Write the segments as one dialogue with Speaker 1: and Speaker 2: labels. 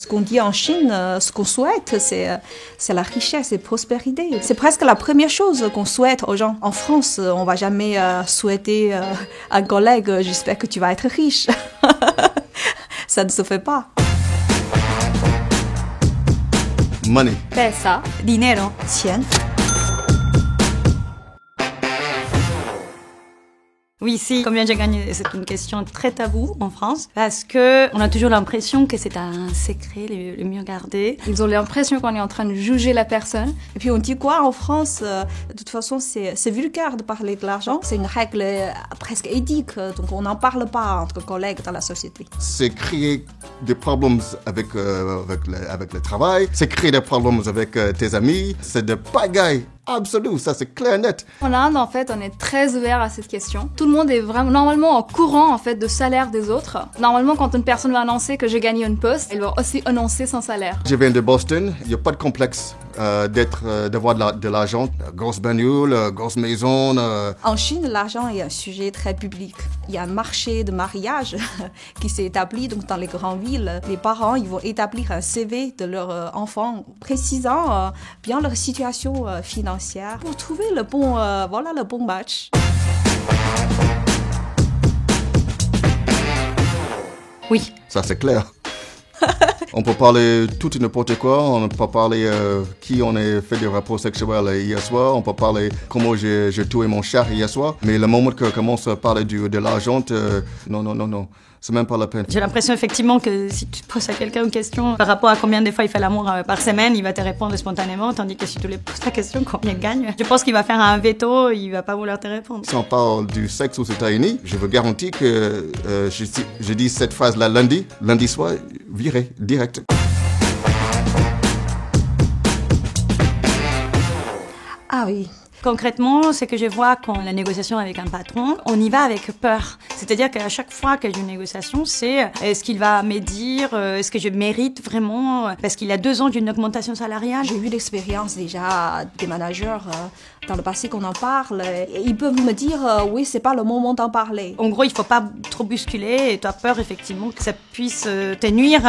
Speaker 1: Ce qu'on dit en Chine, ce qu'on souhaite, c'est la richesse et la prospérité. C'est presque la première chose qu'on souhaite aux gens. En France, on ne va jamais souhaiter à un collègue « j'espère que tu vas être riche ». Ça ne se fait pas.
Speaker 2: Money.
Speaker 3: Pesa.
Speaker 4: Dinero.
Speaker 1: Tiens.
Speaker 4: Oui, si, combien j'ai gagné, c'est une question très taboue en France, parce que on a toujours l'impression que c'est un secret le mieux gardé.
Speaker 3: Ils ont l'impression qu'on est en train de juger la personne.
Speaker 1: Et puis on dit quoi en France? De toute façon, c'est vulgaire de parler de l'argent. C'est une règle presque éthique, donc on n'en parle pas entre collègues dans la société.
Speaker 2: C'est créer des problèmes avec le travail, c'est créer des problèmes avec tes amis, c'est de pagaille. Absolument, ça c'est clair net.
Speaker 3: En Inde, en fait, on est très ouvert à cette question. Tout le monde est vraiment normalement au courant en fait de salaire des autres. Normalement, quand une personne va annoncer que j'ai gagné une poste, elle va aussi annoncer son salaire.
Speaker 2: Je viens de Boston, il n'y a pas de complexe d'avoir de l'argent, grosse bagnole, grosse maison.
Speaker 1: En Chine, l'argent est un sujet très public. Il y a un marché de mariage qui s'est établi donc dans les grandes villes. Les parents, ils vont établir un CV de leurs enfants précisant bien leur situation financière pour trouver le bon match.
Speaker 4: Oui.
Speaker 2: Ça c'est clair. On peut parler tout et n'importe quoi, on peut parler qui on a fait des rapports sexuels hier soir, on peut parler comment j'ai tué mon chat hier soir, mais le moment qu'on commence à parler de l'argent, non, c'est même pas la peine.
Speaker 4: J'ai l'impression effectivement que si tu poses à quelqu'un une question par rapport à combien de fois il fait l'amour par semaine, il va te répondre spontanément, tandis que si tu lui poses la question combien il gagne, je pense qu'il va faire un veto, il va pas vouloir te répondre.
Speaker 2: Si on parle du sexe aux États-Unis, je vous garantis que je dis cette phrase-là lundi soir, viré, direct.
Speaker 1: Ah oui.
Speaker 4: Concrètement, c'est que je vois quand la négociation avec un patron, on y va avec peur. C'est-à-dire qu'à chaque fois qu'il y a une négociation, c'est est-ce qu'il va me dire, est-ce que je mérite vraiment, parce qu'il a 2 ans d'une augmentation salariale.
Speaker 1: J'ai eu l'expérience déjà des managers dans le passé qu'on en parle. Et ils peuvent me dire, oui, c'est pas le moment d'en parler.
Speaker 4: En gros, il faut pas trop bousculer et tu as peur effectivement que ça puisse te nuire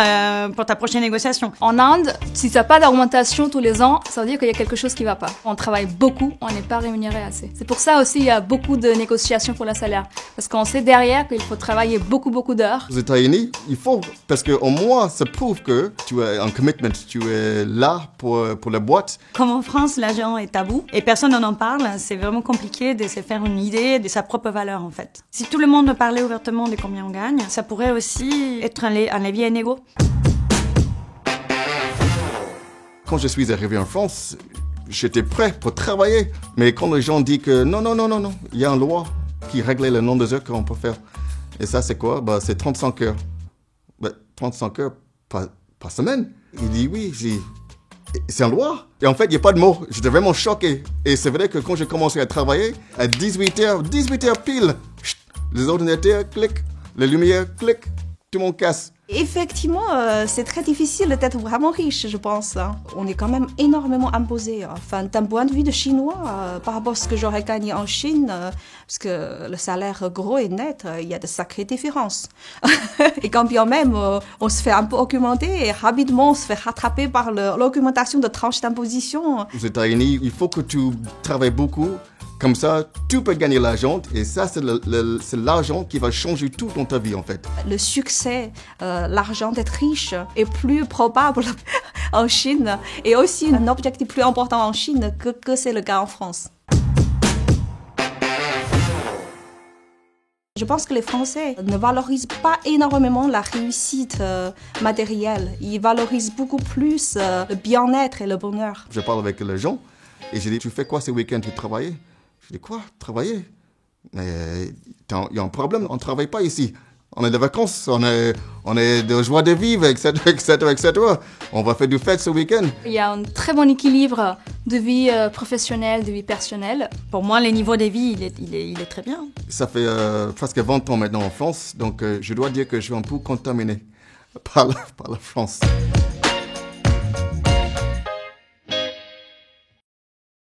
Speaker 4: pour ta prochaine négociation.
Speaker 3: En Inde, si ça n'a pas d'augmentation tous les ans, ça veut dire qu'il y a quelque chose qui va pas. On travaille beaucoup, on n'est pas rémunéré assez. C'est pour ça aussi il y a beaucoup de négociations pour le salaire. Parce qu'on sait derrière qu'il faut travailler beaucoup d'heures.
Speaker 2: Aux États-Unis, il faut, parce qu'au moins, ça prouve que tu es en commitment, tu es là pour la boîte.
Speaker 4: Comme en France, l'argent est tabou et personne n'en parle, c'est vraiment compliqué de se faire une idée de sa propre valeur en fait. Si tout le monde parlait ouvertement de combien on gagne, ça pourrait aussi être un levier inégaux.
Speaker 2: Quand je suis arrivé en France, j'étais prêt pour travailler. Mais quand les gens disent que non, il y a une loi qui réglait le nombre d'heures qu'on peut faire. Et ça, c'est quoi? C'est 35 heures. 35 heures par semaine. Il dit oui, c'est une loi. Et en fait, il n'y a pas de mots. J'étais vraiment choqué. Et c'est vrai que quand j'ai commencé à travailler, à 18h pile, les ordinateurs cliquent, les lumières cliquent, tout le monde casse.
Speaker 1: Effectivement, c'est très difficile d'être vraiment riche, je pense. On est quand même énormément imposé. Enfin, d'un point de vue de chinois, par rapport à ce que j'aurais gagné en Chine, parce que le salaire gros et net, il y a de sacrées différences. Et quand bien même, on se fait un peu augmenter et rapidement on se fait rattraper par l'augmentation de tranches d'imposition.
Speaker 2: Aux États-Unis, il faut que tu travailles beaucoup. Comme ça, tu peux gagner l'argent et ça, c'est l'argent qui va changer tout dans ta vie en fait.
Speaker 1: Le succès, l'argent d'être riche est plus probable en Chine et aussi un objectif plus important en Chine que c'est le cas en France. Je pense que les Français ne valorisent pas énormément la réussite matérielle. Ils valorisent beaucoup plus le bien-être et le bonheur.
Speaker 2: Je parle avec les gens et je dis, tu fais quoi ce week-end? Tu travailles? Je dis, quoi? Travailler? Mais il y a un problème, on ne travaille pas ici. On est de vacances, on est de joie de vivre, etc., etc. On va faire du fête ce week-end.
Speaker 3: Il y a un très bon équilibre de vie professionnelle, de vie personnelle.
Speaker 4: Pour moi, le niveau de vie, il est très bien.
Speaker 2: Ça fait presque 20 ans maintenant en France, donc je dois dire que je suis un peu contaminé par la France.